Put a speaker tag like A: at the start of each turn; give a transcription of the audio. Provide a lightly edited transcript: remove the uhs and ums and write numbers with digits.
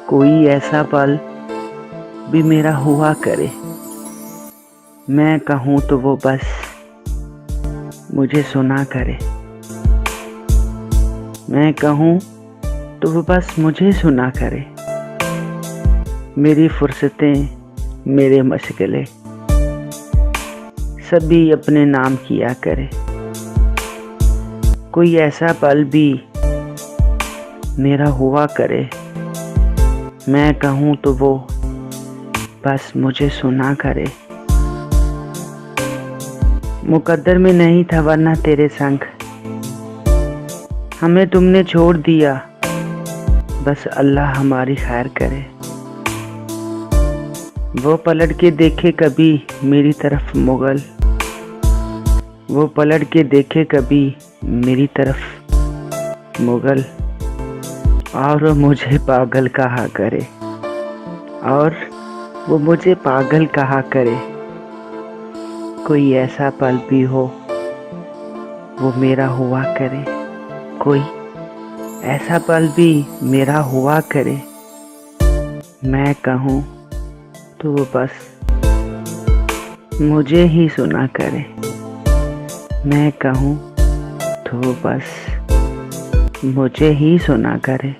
A: कोई ऐसा पल भी मेरा हुआ करे, मैं कहूँ तो वो बस मुझे सुना करे। मैं कहूँ तो वो बस मुझे सुना करे। मेरी फुर्सतें, मेरे मशगले सभी अपने नाम किया करे। कोई ऐसा पल भी मेरा हुआ करे, मैं कहूँ तो वो बस मुझे सुना करे। मुकद्दर में नहीं था वरना तेरे संग, हमें तुमने छोड़ दिया, बस अल्लाह हमारी खैर करे। वो पलट के देखे कभी मेरी तरफ मुगल, वो पलट के देखे कभी मेरी तरफ मुगल, और मुझे पागल कहा करे, और वो मुझे पागल कहा करे। कोई ऐसा पल भी हो वो मेरा हुआ करे, कोई ऐसा पल भी मेरा हुआ करे, मैं कहूँ तो वो बस मुझे ही सुना करे। मैं कहूँ तो वो बस मुझे ही सुना करे।